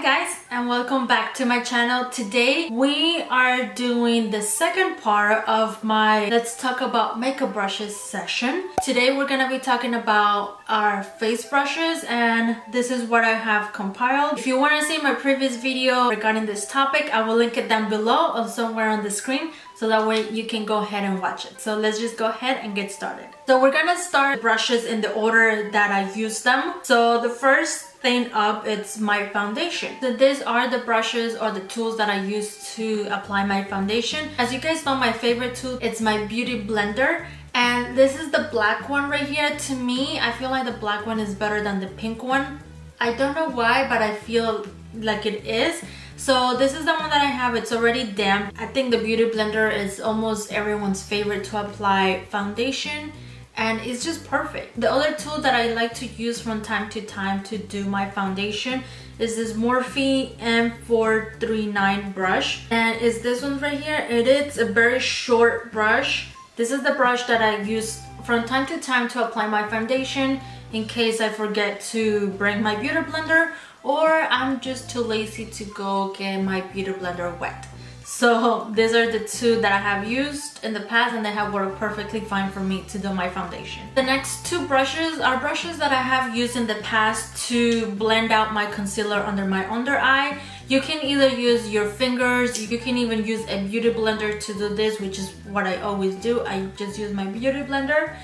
guys, and welcome back to my channel. Today we are doing the second part of my let's talk about makeup brushes session. Today we're gonna be talking about our face brushes, and this is what I have compiled. If you want to see my previous video regarding this topic, I will link it down below or somewhere on the screen, so that way you can go ahead and watch it. So let's just go ahead and get started. So we're gonna start brushes in the order that I use them. So the first thing up, it's my foundation. So these are the brushes or the tools that I use to apply my foundation. As you guys know, my favorite tool, it's my beauty blender. And this is the black one right here. To me, I feel like the black one is better than the pink one. I don't know why, but I feel like it is. So this is the one that I have. It's already damp. I think the beauty blender is almost everyone's favorite to apply foundation, and it's just perfect. The other tool that I like to use from time to time to do my foundation is this Morphe M439 brush, and it's this one right here. It is a very short brush. This is the brush that I use from time to time to apply my foundation in case I forget to bring my beauty blender or I'm just too lazy to go get my beauty blender wet. So these are the two that I have used in the past, and they have worked perfectly fine for me to do my foundation. The next two brushes are brushes that I have used in the past to blend out my concealer under my under eye. You can either use your fingers, you can even use a beauty blender to do this, which is what I always do. I just use my beauty blender,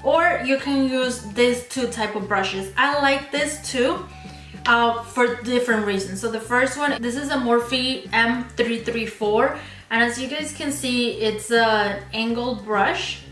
or you can use these two type of brushes. I like this too. For different reasons. So the first one, this is a Morphe M334, and as you guys can see, it's an angled brush.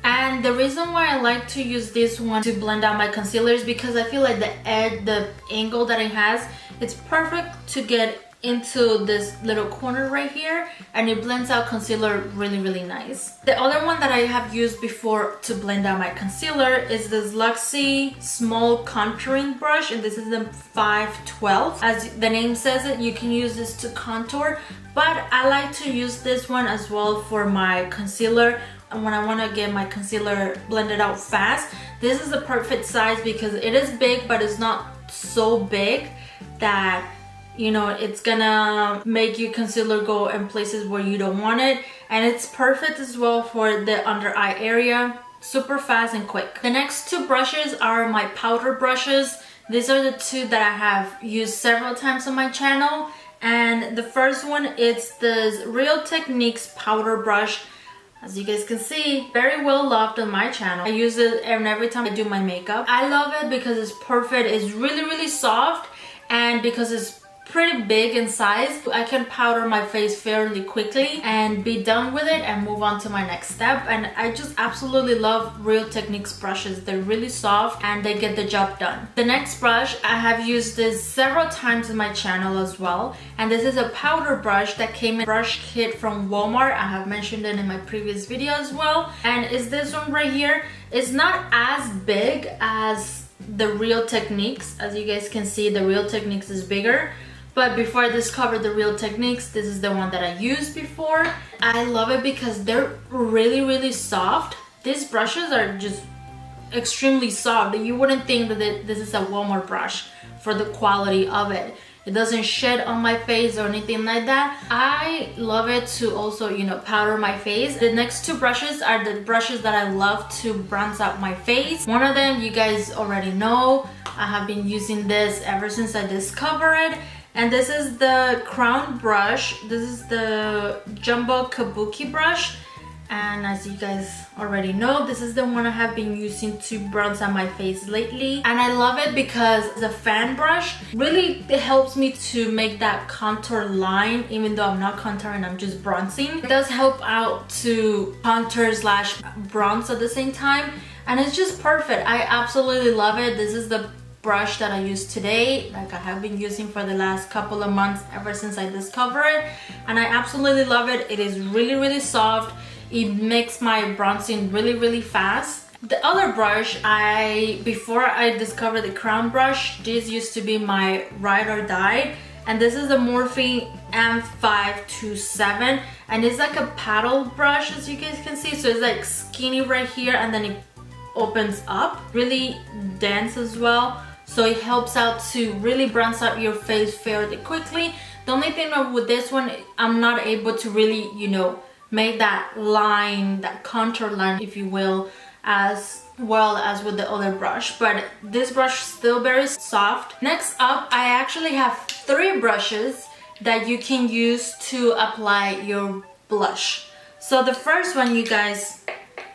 And the reason why I like to use this one to blend out my concealer is because I feel like the edge, the angle that it has, it's perfect to get into this little corner right here, and it blends out concealer really nice. The other one that I have used before to blend out my concealer is this Luxie small contouring brush, and this is the 512. As the name says it, you can use this to contour, but I like to use this one as well for my concealer. And when I want to get my concealer blended out fast, this is the perfect size because it is big, but it's not so big that, you know, it's gonna make your concealer go in places where you don't want it. And it's perfect as well for the under eye area, super fast and quick. The next two brushes are my powder brushes. These are the two that I have used several times on my channel, and the first one is this Real Techniques powder brush. As you guys can see, very well loved on my channel. I use it every time I do my makeup. I love it because it's perfect. It's really soft, and because it's pretty big in size, I can powder my face fairly quickly and be done with it and move on to my next step. And I just absolutely love Real Techniques brushes. They're really soft and they get the job done. The next brush, I have used this several times in my channel as well, and this is a powder brush that came in a brush kit from Walmart. I have mentioned it in my previous video as well, and it's this one right here. It's not as big as the Real Techniques. As you guys can see, the Real Techniques is bigger. But before I discovered the Real Techniques, this is the one that I used before. I love it because they're really soft. These brushes are just extremely soft. You wouldn't think that this is a Walmart brush for the quality of it. It doesn't shed on my face or anything like that. I love it to also, you know, powder my face. The next two brushes are the brushes that I love to bronze out my face. One of them you guys already know. I have been using this ever since I discovered it. And this is the crown brush. This is the Jumbo Kabuki brush. And as you guys already know, this is the one I have been using to bronze out my face lately. And I love it because the fan brush really helps me to make that contour line, even though I'm not contouring, I'm just bronzing. It does help out to contour slash bronze at the same time. And it's just perfect. I absolutely love it. This is the brush that I use today, like I have been using for the last couple of months ever since I discovered it, and I absolutely love it. It is really soft. It makes my bronzing really fast. The other brush, before I discovered the crown brush, this used to be my ride or die, and this is the Morphe M527, and it's like a paddle brush, as you guys can see. So it's like skinny right here, and then it opens up, really dense as well. so it helps out to really bronze out your face fairly quickly. The only thing with this one, I'm not able to really, you know, make that line, that contour line, if you will, as well as with the other brush, but this brush is still very soft. Next up, I actually have 3 brushes that you can use to apply your blush. So the first one, you guys,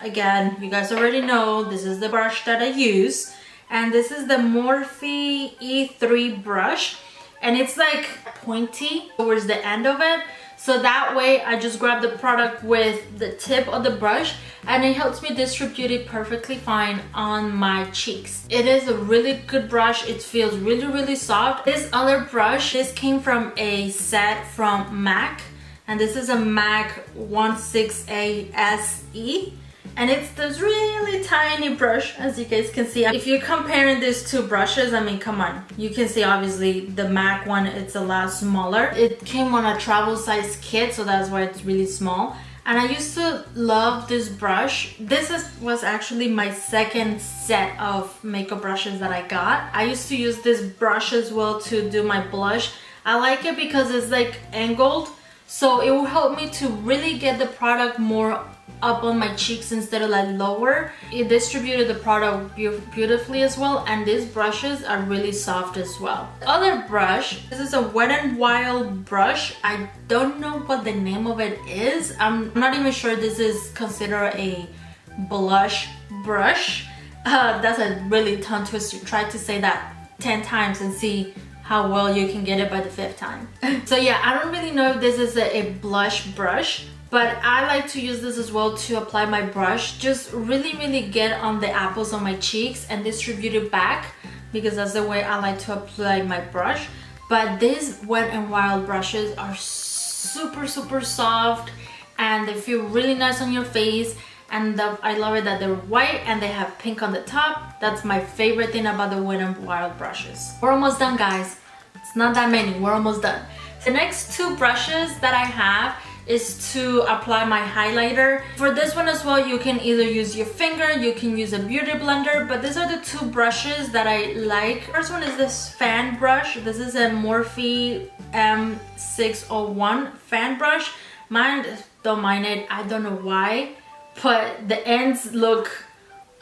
again, you guys already know, this is the brush that I use, and this is the Morphe E3 brush, and it's like pointy towards the end of it. So that way I just grab the product with the tip of the brush and it helps me distribute it perfectly fine on my cheeks. It is a really good brush. It feels really soft. This other brush, this came from a set from MAC, and this is a MAC 16A SE. And it's this really tiny brush, as you guys can see. If you're comparing these 2 brushes, I mean, come on. You can see obviously the MAC one, it's a lot smaller. It came on a travel size kit, so that's why it's really small. And I used to love this brush. This was actually my second set of makeup brushes that I got. I used to use this brush as well to do my blush. I like it because it's like angled, so it will help me to really get the product more up on my cheeks instead of like lower. It distributed the product beautifully as well, and these brushes are really soft as well. The other brush, this is a Wet n Wild brush. I don't know what the name of it is. I'm not even sure this is considered a blush brush. That's a really tongue twister. Try to say that 10 times and see how well you can get it by the 5th time. So yeah, I don't really know if this is a blush brush, but I like to use this as well to apply my brush. Just really get on the apples on my cheeks and distribute it back, because that's the way I like to apply my brush. But these Wet n Wild brushes are super soft and they feel really nice on your face. And I love it that they're white and they have pink on the top. That's my favorite thing about the Wet n Wild brushes. We're almost done, guys. It's not that many, we're almost done. The next 2 brushes that I have is to apply my highlighter. For this one as well, you can either use your finger, you can use a beauty blender, but these are the 2 brushes that I like. First one is this fan brush. This is a Morphe M601 fan brush. Mine, don't mind it, I don't know why, but the ends look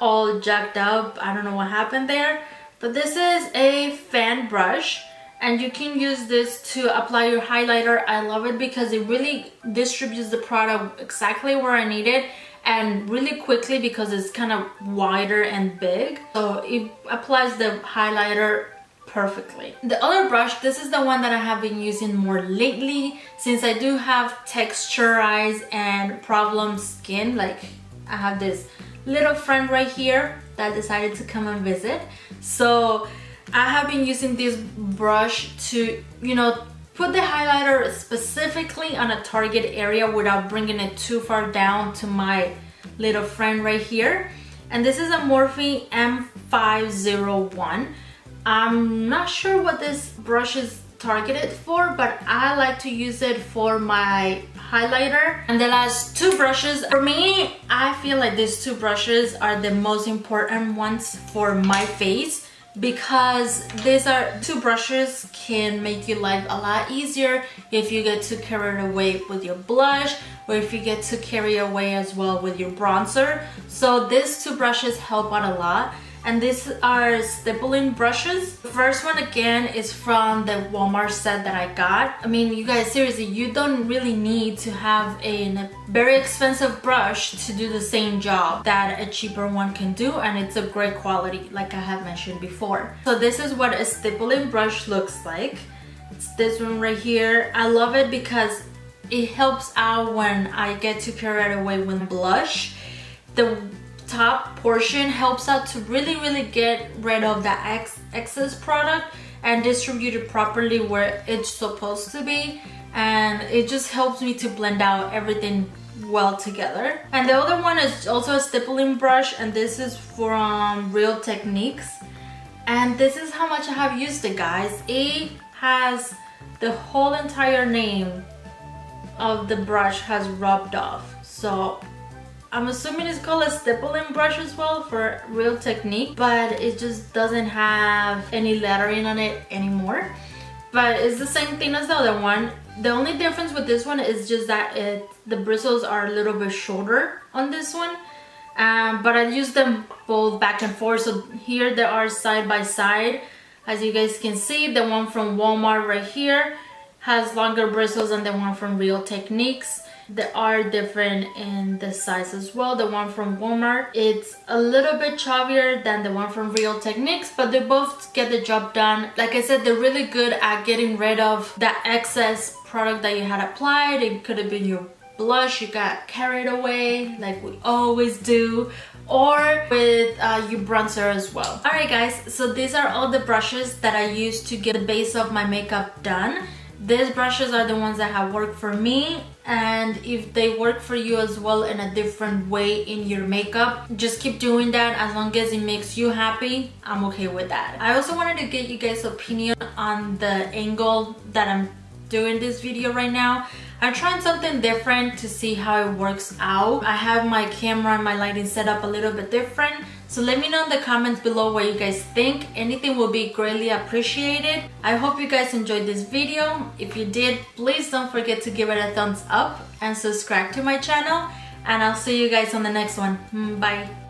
all jacked up. I don't know what happened there, but this is a fan brush. And you can use this to apply your highlighter. I love it because it really distributes the product exactly where I need it, and really quickly because it's kind of wider and big. So it applies the highlighter perfectly. The other brush, this is the one that I have been using more lately, since I do have texturized and problem skin. Like, I have this little friend right here that decided to come and visit. So I have been using this brush to, you know, put the highlighter specifically on a target area without bringing it too far down to my little friend right here. And this is a Morphe M501. I'm not sure what this brush is targeted for, but I like to use it for my highlighter. And the last 2 brushes, for me, I feel like these 2 brushes are the most important ones for my face, because these are 2 brushes can make your life a lot easier if you get to carry away with your blush, or if you get to carry away as well with your bronzer. So these 2 brushes help out a lot. And these are stippling brushes. The first one again is from the Walmart set that I got. I mean, you guys, seriously, you don't really need to have a very expensive brush to do the same job that a cheaper one can do, and it's a great quality, like I have mentioned before. So this is what a stippling brush looks like. It's this one right here. I love it because it helps out when I get to carry it away with blush. The top portion helps out to really get rid of the excess product and distribute it properly where it's supposed to be, and it just helps me to blend out everything well together. And the other one is also a stippling brush, and this is from Real Techniques, and this is how much I have used it, guys. It has the whole entire name of the brush has rubbed off, so I'm assuming it's called a stippling brush as well for Real Technique, but it just doesn't have any lettering on it anymore. But it's the same thing as the other one. The only difference with this one is just that the bristles are a little bit shorter on this one. But I use them both back and forth. So here they are side by side. As you guys can see, the one from Walmart right here has longer bristles than the one from Real Techniques. They are different in the size as well. The one from Walmart, it's a little bit chubbier than the one from Real Techniques, but they both get the job done. Like I said, they're really good at getting rid of that excess product that you had applied. It could have been your blush, you got carried away like we always do, or with your bronzer as well. Alright guys, so these are all the brushes that I use to get the base of my makeup done. These brushes are the ones that have worked for me, and if they work for you as well in a different way in your makeup, just keep doing that. As long as it makes you happy, I'm okay with that. I also wanted to get you guys' opinion on the angle that I'm doing this video right now. I'm trying something different to see how it works out. I have my camera and my lighting set up a little bit different, so let me know in the comments below what you guys think. Anything will be greatly appreciated. I hope you guys enjoyed this video. If you did, please don't forget to give it a thumbs up and subscribe to my channel, and I'll see you guys on the next one. Bye.